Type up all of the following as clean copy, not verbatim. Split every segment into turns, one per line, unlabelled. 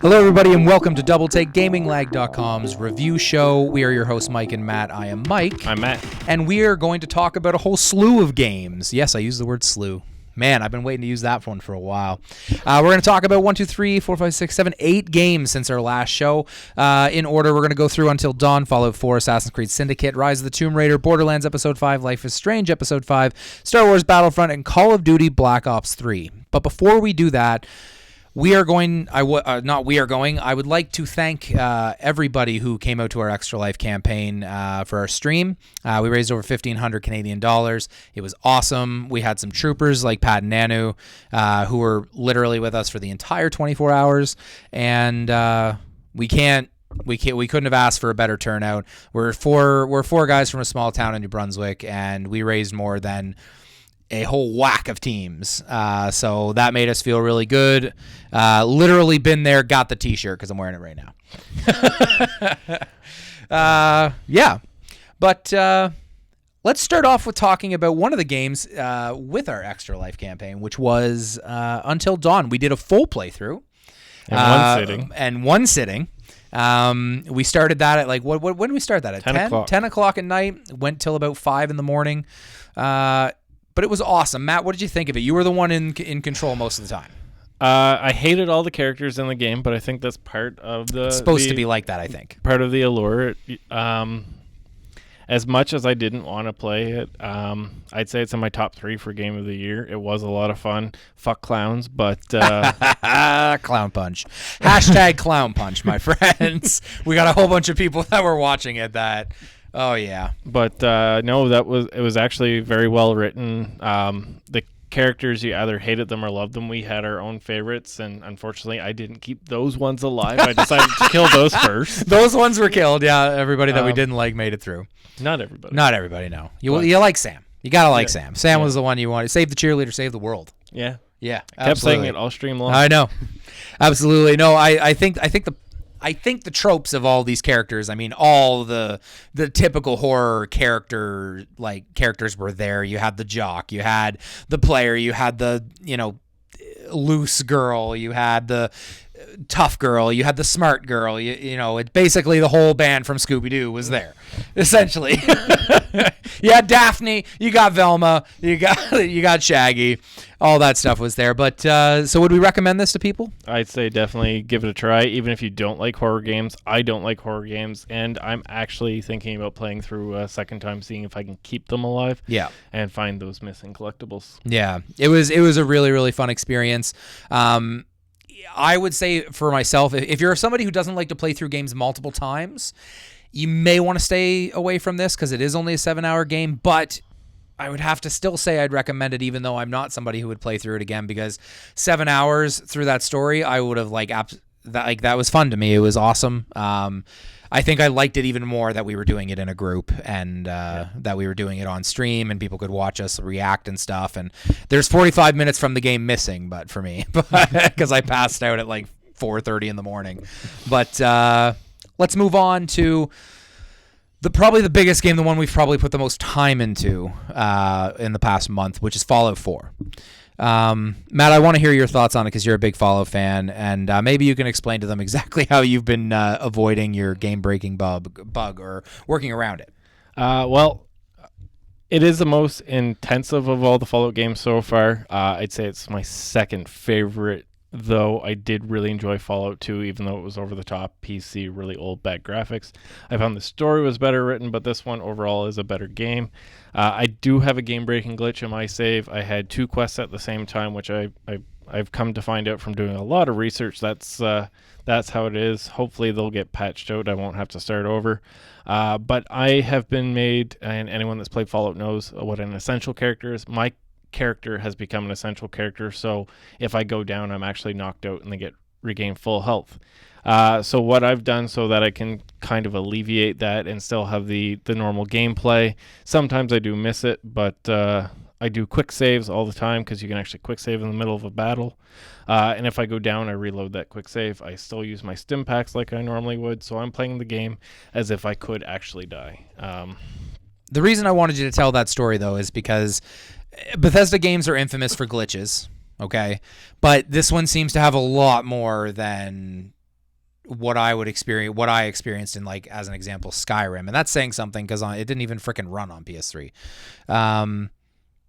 Hello, everybody, and welcome to DoubleTakeGamingLag.com's review show. We are your hosts, Mike and Matt. I am Mike.
I'm Matt.
And we are going to talk about a whole slew of games. Yes, I use the word slew. Man, I've been waiting to use that one for a while. We're going to talk about 8 games since our last show. In order, we're going to go through Until Dawn, Fallout 4, Assassin's Creed Syndicate, Rise of the Tomb Raider, Borderlands Episode 5, Life is Strange Episode 5, Star Wars Battlefront, and Call of Duty Black Ops 3. But before we do that, I would like to thank everybody who came out to our Extra Life campaign for our stream. We raised over 1,500 Canadian dollars. It was awesome. We had some troopers like Pat and Nanu who were literally with us for the entire 24 hours, and we couldn't have asked for a better turnout. We're four guys from a small town in New Brunswick, and we raised more than a whole whack of teams. So that made us feel really good. Literally been there, got the t-shirt because I'm wearing it right now. Yeah. But let's start off with talking about one of the games with our Extra Life campaign, which was Until Dawn. We did a full playthrough. And one sitting. We started that at when did we start that? At 10 o'clock. 10 o'clock at night. Went till about 5 in the morning. But it was awesome. Matt, what did you think of it? You were the one in control most of the time.
I hated all the characters in the game, but I think that's part of the...
It's supposed to be like that, I think.
Part of the allure. As much as I didn't want to play it, I'd say it's in my top 3 for Game of the Year. It was a lot of fun. Fuck clowns, but...
Clown punch. Hashtag clown punch, my friends. We got a whole bunch of people that were watching it that... Oh, yeah.
But no, it was actually very well written. The characters, you either hated them or loved them. We had our own favorites, and unfortunately, I didn't keep those ones alive. I decided to kill those first.
Those ones were killed, yeah. Everybody that we didn't like made it through.
Not everybody.
Not everybody, no. You like Sam. You got to like Sam. Sam was the one you wanted. Save the cheerleader, save the world.
Yeah.
Yeah,
I kept saying it all stream long.
I know. Absolutely. No, I think the tropes of all these characters, I mean, all the typical horror characters were there. You had the jock, you had the player, you had the, loose girl, you had the tough girl, you had the smart girl, it basically the whole band from Scooby-Doo was there, essentially. You had Daphne, you got Velma, you got Shaggy, all that stuff was there. But so would we recommend this to people?
I'd say definitely give it a try, even if you don't like horror games. I don't like horror games, and I'm actually thinking about playing through a second time, seeing if I can keep them alive.
Yeah,
and find those missing collectibles.
Yeah, it was a really, really fun experience. I would say for myself, if you're somebody who doesn't like to play through games multiple times, you may want to stay away from this because it is only a 7-hour game, but I would have to still say I'd recommend it, even though I'm not somebody who would play through it again, because 7 hours through that story, I would have that was fun to me. It was awesome. I think I liked it even more that we were doing it in a group and that we were doing it on stream and people could watch us react and stuff. And there's 45 minutes from the game missing, but for me, because I passed out at 4:30 in the morning. But let's move on to probably the biggest game, the one we've probably put the most time into in the past month, which is Fallout 4. Matt, I want to hear your thoughts on it because you're a big Fallout fan, and maybe you can explain to them exactly how you've been avoiding your game-breaking bug or working around it.
Well, it is the most intensive of all the Fallout games so far. I'd say it's my second favorite, though I did really enjoy Fallout 2, even though it was over-the-top, PC, really old, bad graphics. I found the story was better written, but this one overall is a better game. I do have a game-breaking glitch in my save. I had 2 quests at the same time, which I've come to find out from doing a lot of research. That's how it is. Hopefully they'll get patched out. I won't have to start over. But I have been made, and anyone that's played Fallout knows what an essential character is. My character has become an essential character, so if I go down, I'm actually knocked out and they regain full health. So what I've done so that I can kind of alleviate that and still have the normal gameplay. Sometimes I do miss it, but I do quick saves all the time because you can actually quick save in the middle of a battle. And if I go down, I reload that quick save. I still use my stim packs like I normally would, so I'm playing the game as if I could actually die.
The reason I wanted you to tell that story, though, is because Bethesda games are infamous for glitches, okay? But this one seems to have a lot more than what I experienced in, like, as an example, Skyrim, and that's saying something because it didn't even frickin' run on PS3.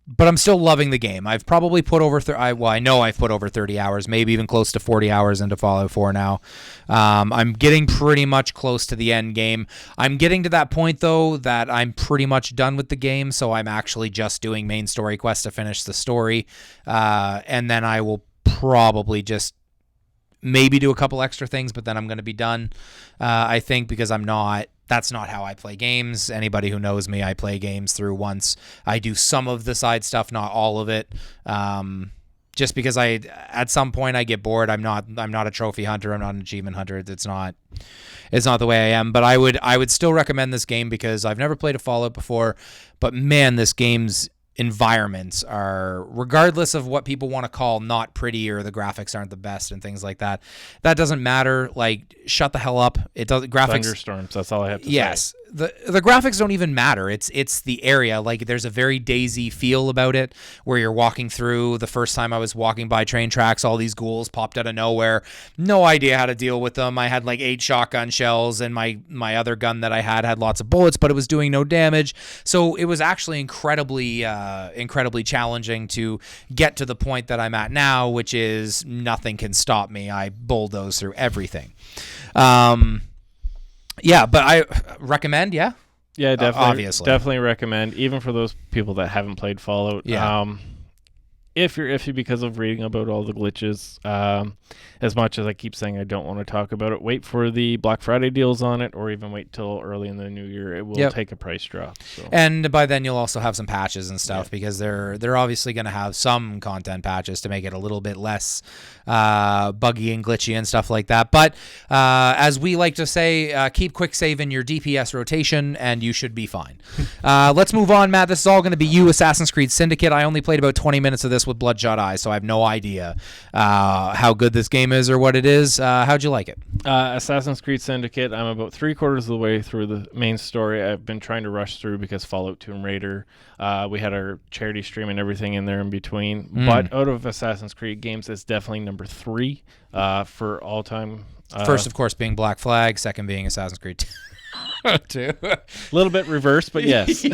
But I'm still loving the game. I've probably put over I know I've put over 30 hours, maybe even close to 40 hours into Fallout 4 now. I'm getting pretty much close to the end game. I'm getting to that point, though, that I'm pretty much done with the game, so I'm actually just doing main story quests to finish the story. And then I will probably just maybe do a couple extra things, but then I'm going to be done, I think, because that's not how I play games. Anybody who knows me, I play games through once. I do some of the side stuff, not all of it. Just because at some point I get bored. I'm not a trophy hunter. I'm not an achievement hunter. It's not the way I am. But I would still recommend this game because I've never played a Fallout before. But man, this game's environments are, regardless of what people want to call not pretty or the graphics aren't the best and things like that, that doesn't matter. Like, shut the hell up. It doesn't. Graphics.
Thunderstorms. That's all I have to say.
Yes. The graphics don't even matter. It's the area. Like, there's a very Daisy feel about it, where you're walking through. The first time I was walking by train tracks, all these ghouls popped out of nowhere. No idea how to deal with them. I had like 8 shotgun shells, and my other gun that I had lots of bullets, but it was doing no damage. So it was actually incredibly challenging to get to the point that I'm at now, which is nothing can stop me. I bulldoze through everything. Yeah, but I recommend, yeah?
Yeah, definitely.
Obviously.
Definitely recommend, even for those people that haven't played Fallout.
Yeah.
If you're iffy because of reading about all the glitches, as much as I keep saying I don't want to talk about it, wait for the Black Friday deals on it, or even wait till early in the new year. It will take a price drop. So.
And by then you'll also have some patches and stuff, because they're obviously going to have some content patches to make it a little bit less buggy and glitchy and stuff like that. But as we like to say, keep quick save in your DPS rotation and you should be fine. Let's move on, Matt. This is all going to be you, Assassin's Creed Syndicate. I only played about 20 minutes of this with Bloodshot Eyes, so I have no idea how good this game is or what it is. How'd you like it?
Assassin's Creed Syndicate, I'm about 3/4 of the way through the main story. I've been trying to rush through because Fallout Tomb Raider, we had our charity stream and everything in there in between. But out of Assassin's Creed games, it's definitely number 3 for all time.
First, of course, being Black Flag. Second being Assassin's Creed 2.
A little bit reversed, but yes.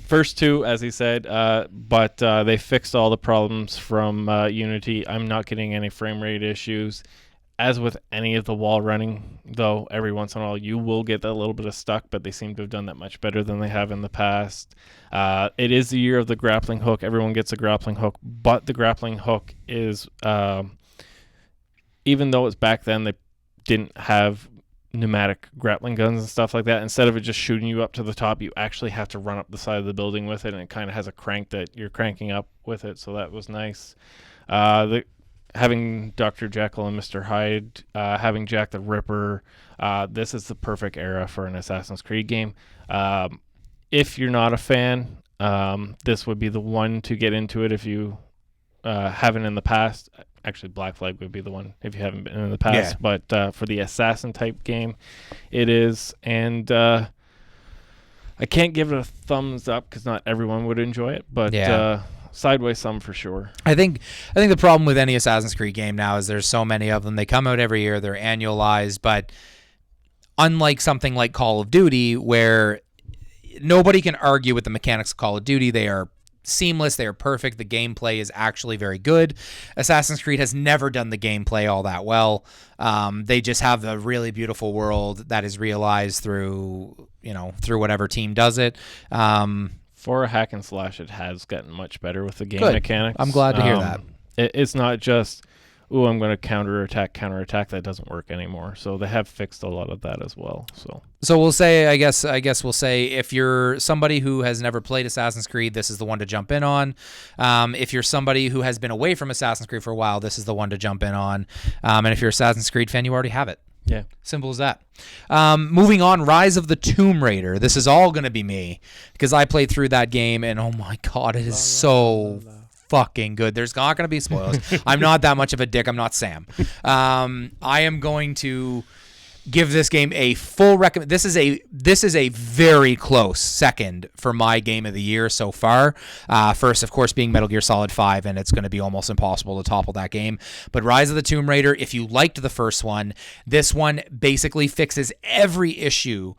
First 2, as he said, but they fixed all the problems from Unity. I'm not getting any frame rate issues. As with any of the wall running, though, every once in a while you will get that little bit of stuck, but they seem to have done that much better than they have in the past. It is the year of the grappling hook. Everyone gets a grappling hook, but the grappling hook is, even though it's back then, they didn't have pneumatic grappling guns and stuff like that. Instead of it just shooting you up to the top, you actually have to run up the side of the building with it, and it kind of has a crank that you're cranking up with it, so that was nice. Having Dr. Jekyll and Mr. Hyde, having Jack the Ripper, this is the perfect era for an Assassin's Creed game. If you're not a fan, this would be the one to get into it if you haven't in the past. Actually, Black Flag would be the one if you haven't been in the past. Yeah. But for the assassin type game, it is. And I can't give it a thumbs up because not everyone would enjoy it. But sideways some for sure. I
think the problem with any Assassin's Creed game now is there's so many of them. They come out every year. They're annualized. But unlike something like Call of Duty, where nobody can argue with the mechanics of Call of Duty, they are seamless, they are perfect, the gameplay is actually very good. Assassin's Creed has never done the gameplay all that well. They just have a really beautiful world that is realized through whatever team does it.
For a hack and slash, it has gotten much better with the game mechanics.
I'm glad to hear that.
It's not just, I'm going to counterattack. That doesn't work anymore. So they have fixed a lot of that as well. So
we'll say, I guess we'll say, if you're somebody who has never played Assassin's Creed, this is the one to jump in on. If you're somebody who has been away from Assassin's Creed for a while, this is the one to jump in on. And if you're an Assassin's Creed fan, you already have it.
Yeah.
Simple as that. Moving on, Rise of the Tomb Raider. This is all going to be me because I played through that game, and oh my God, it is so fucking good. There's not going to be spoilers. I'm not that much of a dick. I'm not Sam. I am going to give this game a full recommend. This is a very close second for my game of the year so far. First, of course, being Metal Gear Solid 5, and it's going to be almost impossible to topple that game. But Rise of the Tomb Raider, if you liked the first one, this one basically fixes every issue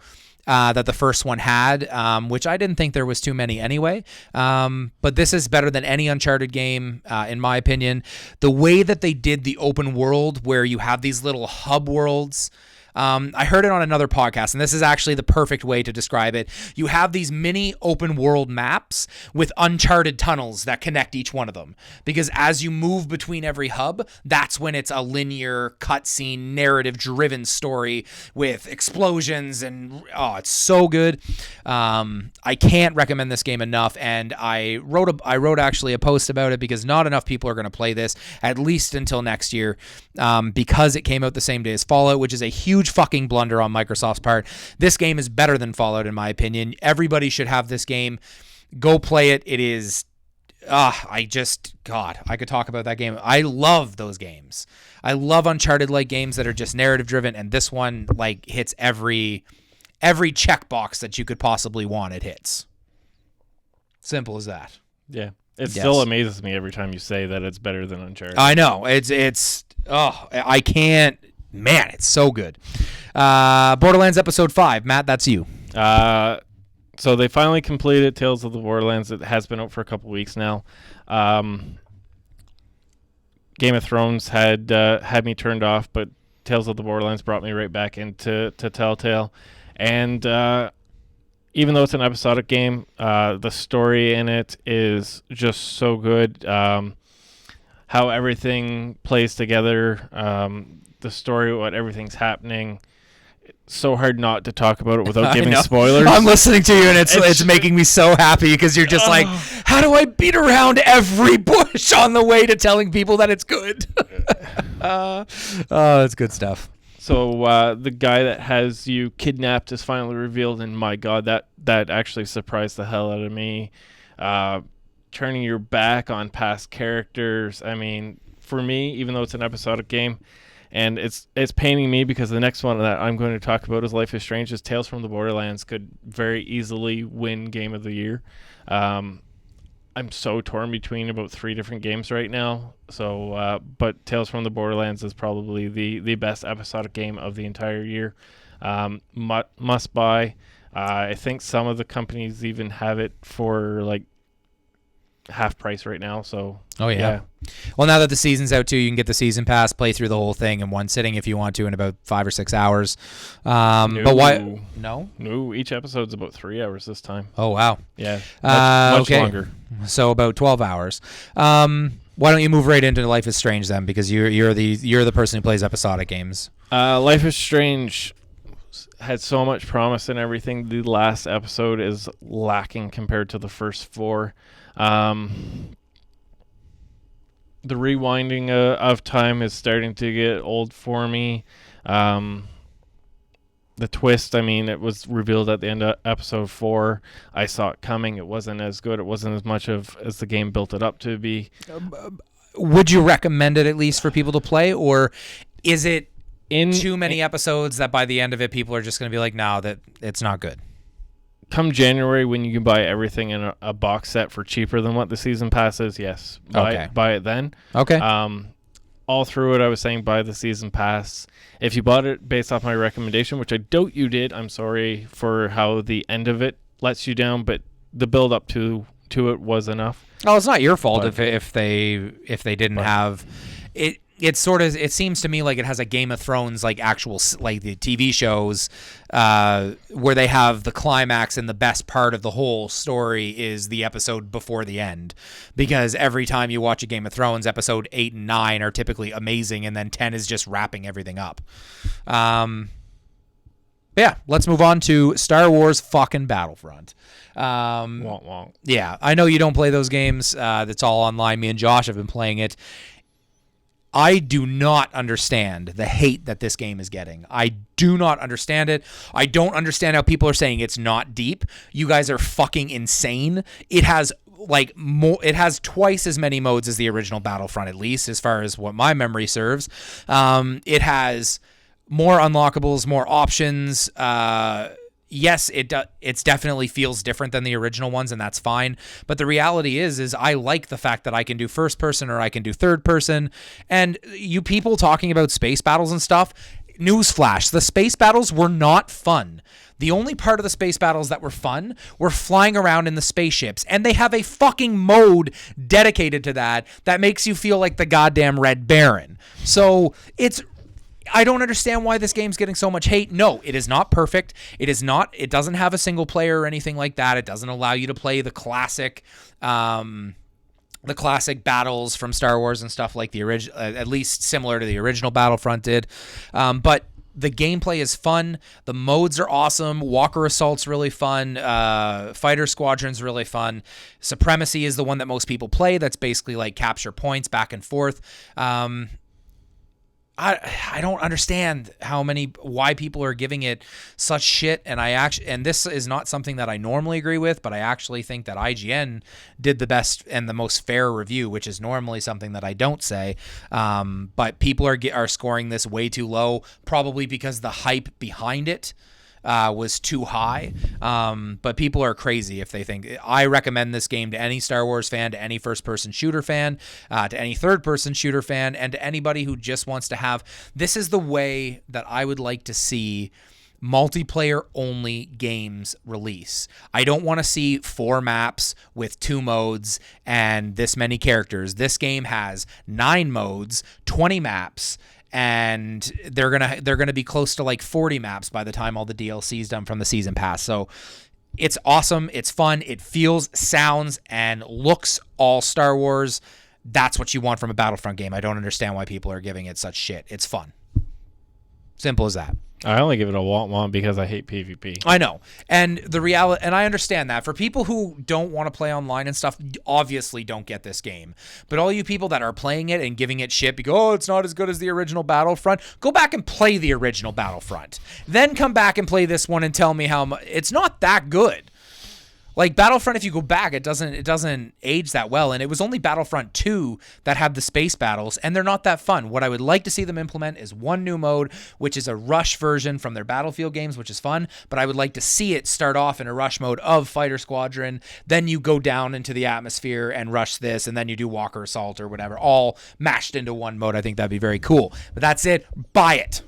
that the first one had, which I didn't think there was too many anyway. But this is better than any Uncharted game, in my opinion. The way that they did the open world, where you have these little hub worlds. I heard it on another podcast, and this is actually the perfect way to describe it. You have these mini open world maps with uncharted tunnels that connect each one of them. Because as you move between every hub, that's when it's a linear, cutscene, narrative-driven story with explosions, and it's so good. I can't recommend this game enough, and I wrote actually a post about it because not enough people are going to play this, at least until next year, because it came out the same day as Fallout, which is a huge fucking blunder on Microsoft's part. This game is better than Fallout, in my opinion. Everybody should have this game. Go play it. It is I could talk about that game. I love those games. I love Uncharted-like games that are just narrative driven, and this one like hits every checkbox that you could possibly want. It hits. Simple as that.
Yeah. It still amazes me every time you say that it's better than Uncharted.
I know. I can't. Man, it's so good. Borderlands Episode 5. Matt, that's you.
So they finally completed Tales of the Borderlands. It has been out for a couple weeks now. Game of Thrones had me turned off, but Tales of the Borderlands brought me right back into Telltale. And even though it's an episodic game, the story in it is just so good. How everything plays together, the story, what everything's happening. It's so hard not to talk about it without giving spoilers.
I'm listening to you, and it's making me so happy because you're just like, how do I beat around every bush on the way to telling people that it's good? It's good stuff.
So the guy that has you kidnapped is finally revealed, and my God, that actually surprised the hell out of me. Turning your back on past characters. I mean, for me, even though it's an episodic game, and it's paining me because the next one that I'm going to talk about is Life is Strange. Tales from the Borderlands could very easily win Game of the Year. I'm so torn between about 3 different games right now. So, but Tales from the Borderlands is probably the best episodic game of the entire year. Must buy. I think some of the companies even have it for like half price right now. So yeah.
Well, now that the season's out too, you can get the season pass, play through the whole thing in one sitting if you want to in about 5 or 6 hours. But why? No,
each episode's about 3 hours this time.
Oh wow.
Yeah, much longer.
So about 12 hours. Why don't you move right into Life is Strange then? Because you're the person who plays episodic games.
Life is Strange had so much promise and everything. The last episode is lacking compared to the first 4. The rewinding of time is starting to get old for me. The twist, I mean, it was revealed at the end of episode 4. I saw it coming. It wasn't as good. It wasn't as much as the game built it up to be.
Would you recommend it at least for people to play, or is it too many episodes that by the end of it people are just going to be like, no, that it's not good?
Come January, when you can buy everything in a box set for cheaper than what the season pass is, yes. Buy it then.
Okay.
All through it, I was saying buy the season pass. If you bought it based off my recommendation, which I doubt you did, I'm sorry for how the end of it lets you down, but the build up to it was enough.
Oh, it's not your fault if they didn't have it. It seems to me like it has a Game of Thrones like actual like the TV shows where they have the climax, and the best part of the whole story is the episode before the end, because every time you watch a Game of Thrones, episode 8 and 9 are typically amazing, and then 10 is just wrapping everything up. Yeah, let's move on to Star Wars fucking Battlefront. Yeah, I know you don't play those games. That's all online. Me and Josh have been playing it. I do not understand the hate that this game is getting. I do not understand it. I don't understand how people are saying it's not deep. You guys are fucking insane. It has it has twice as many modes as the original Battlefront, at least as far as what my memory serves. It has more unlockables, more options. Yes, it's definitely feels different than the original ones, and that's fine. But the reality is I like the fact that I can do first person or I can do third person. And you people talking about space battles and stuff, newsflash, the space battles were not fun. The only part of the space battles that were fun were flying around in the spaceships, and they have a fucking mode dedicated to that makes you feel like the goddamn Red Baron. So I don't understand why this game's getting so much hate. No, it is not perfect. It doesn't have a single player or anything like that. It doesn't allow you to play the classic battles from Star Wars and stuff like the original, at least similar to the original Battlefront did. But the gameplay is fun. The modes are awesome. Walker Assault's really fun. Fighter Squadron's really fun. Supremacy is the one that most people play. That's basically like capture points back and forth. I don't understand why people are giving it such shit, and this is not something that I normally agree with, but I actually think that IGN did the best and the most fair review, which is normally something that I don't say. But people are scoring this way too low, probably because the hype behind it was too high. But people are crazy if they think. I recommend this game to any Star Wars fan, to any first-person shooter fan, to any third-person shooter fan, and to anybody who just wants to have. This is the way that I would like to see multiplayer-only games release. I don't want to see 4 maps with 2 modes and this many characters. This game has 9 modes, 20 maps, and they're gonna be close to like 40 maps by the time all the DLC is done from the season pass. So it's awesome. It's fun. It feels, sounds, and looks all Star Wars. That's what you want from a Battlefront game. I don't understand why people are giving it such shit. It's fun. Simple as that.
I only give it a want because I hate PvP.
I know. And the reality, and I understand that. For people who don't want to play online and stuff, obviously don't get this game. But all you people that are playing it and giving it shit because, oh, it's not as good as the original Battlefront, go back and play the original Battlefront. Then come back and play this one and tell me how much. It's not that good. Like Battlefront, if you go back, it doesn't age that well, and it was only Battlefront 2 that had the space battles, and they're not that fun. What I would like to see them implement is one new mode, which is a rush version from their Battlefield games, which is fun, but I would like to see it start off in a rush mode of Fighter Squadron, then you go down into the atmosphere and rush this, and then you do Walker Assault or whatever, all mashed into one mode. I think that'd be very cool. But that's it. Buy it.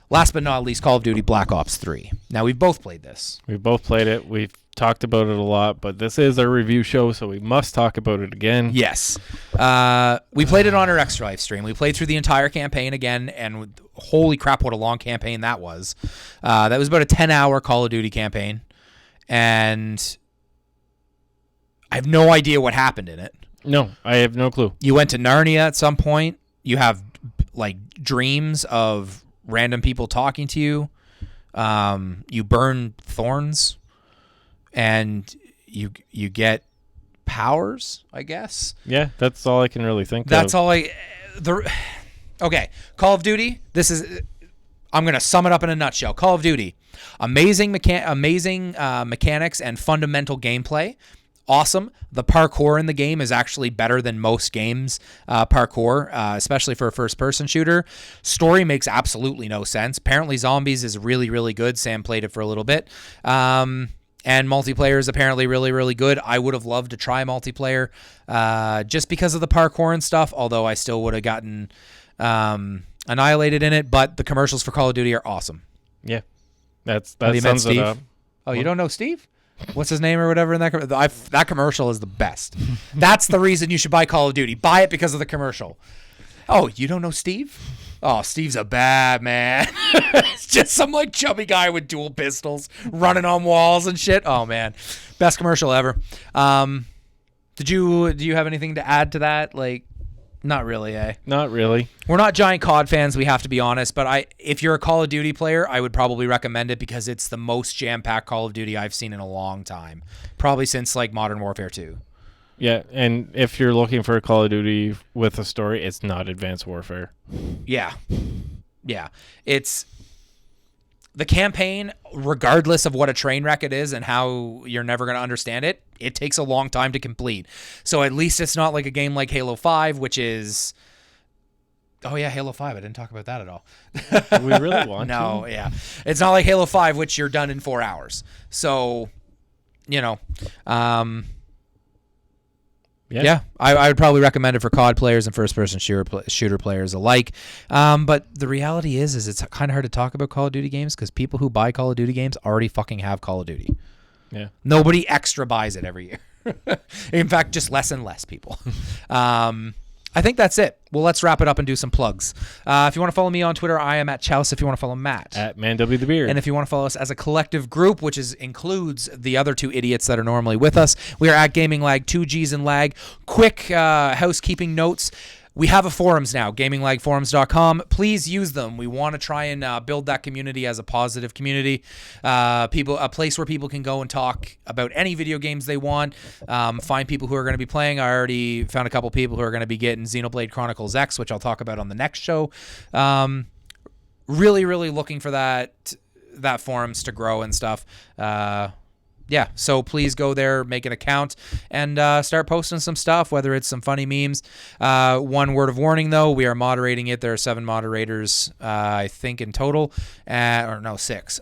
Last but not least, Call of Duty Black Ops 3. Now, we've both played this.
We've both played it. We've talked about it a lot, but this is our review show, so we must talk about it again.
Yes. We played it on our Extra Life stream. We played through the entire campaign again, and holy crap, what a long campaign that was. That was about a 10-hour Call of Duty campaign, and I have no idea what happened in it.
No, I have no clue.
You went to Narnia at some point. You have, like, dreams of random people talking to you. You burn thorns, and you get powers, I guess.
Yeah, that's all I can really think
that's
of.
all Okay, Call of Duty. I'm going to sum it up in a nutshell. Call of Duty. Amazing mechanics and fundamental gameplay. Awesome. The parkour in the game is actually better than most games parkour, especially for a first-person shooter. Story makes absolutely no sense. Apparently Zombies is really, really good. Sam played it for a little bit. And multiplayer is apparently really, really good. I would have loved to try multiplayer just because of the parkour and stuff, although I still would have gotten annihilated in it. But the commercials for Call of Duty are awesome.
Yeah. That
Have you met
sums it
Steve?
up.
Oh, you don't know Steve? What's his name or whatever in that commercial is the best. That's the reason you should buy Call of Duty. Buy it because of the commercial. Oh, you don't know Steve? Oh, Steve's a bad man. It's just some like chubby guy with dual pistols running on walls and shit. Oh man, best commercial ever. Do you have anything to add to that? Like, not really, eh?
Not really.
We're not giant COD fans, we have to be honest, but if you're a Call of Duty player, I would probably recommend it because it's the most jam-packed Call of Duty I've seen in a long time. Probably since like Modern Warfare 2.
Yeah, and if you're looking for a Call of Duty with a story, it's not Advanced Warfare.
Yeah. Yeah. It's the campaign, regardless of what a train wreck it is and how you're never going to understand it, it takes a long time to complete. So at least it's not like a game like Halo 5, which is Oh yeah, Halo 5. I didn't talk about that at all.
Do we really want to?
No, yeah. It's not like Halo 5, which you're done in 4 hours. So, yeah, I would probably recommend it for COD players and first-person shooter players alike. But the reality is it's kind of hard to talk about Call of Duty games because people who buy Call of Duty games already fucking have Call of Duty.
Yeah.
Nobody extra buys it every year. In fact, just less and less people. I think that's it. Well, let's wrap it up and do some plugs. If you want to follow me on Twitter, I am at Chouse. If you want to follow Matt,
at ManW_the_Beard.
And if you want to follow us as a collective group, which includes the other 2 idiots that are normally with us, we are at Gaming Lag, 2Gs and Lag. Quick housekeeping notes. We have a forums now, gaminglagforums.com. Please use them. We want to try and build that community as a positive community. A place where people can go and talk about any video games they want. Find people who are going to be playing. I already found a couple people who are going to be getting Xenoblade Chronicles X, which I'll talk about on the next show. Really, really looking for that forums to grow and stuff. Yeah, so please go there, make an account, and start posting some stuff, whether it's some funny memes. One word of warning, though, we are moderating it. There are 7 moderators, I think, in total. 6.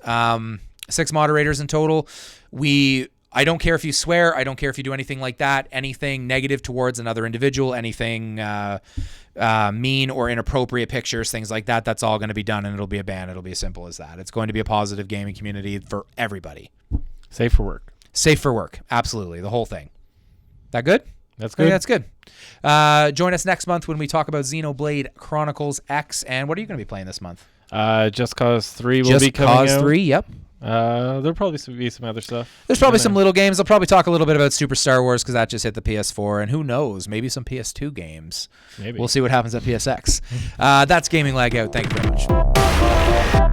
6 moderators in total. I don't care if you swear. I don't care if you do anything like that. Anything negative towards another individual, anything mean or inappropriate pictures, things like that, that's all going to be done, and it'll be a ban. It'll be as simple as that. It's going to be a positive gaming community for everybody.
Safe for work.
Safe for work. Absolutely. The whole thing. That good?
That's good.
Okay, that's good. Join us next month when we talk about Xenoblade Chronicles X. And what are you going to be playing this month?
Just Cause 3 will be coming out.
Just Cause 3, yep.
There'll probably be some other stuff.
There's probably some little games. I'll probably talk a little bit about Super Star Wars because that just hit the PS4. And who knows? Maybe some PS2 games.
Maybe.
We'll see what happens at PSX. That's Gaming Lag Out. Thank you very much.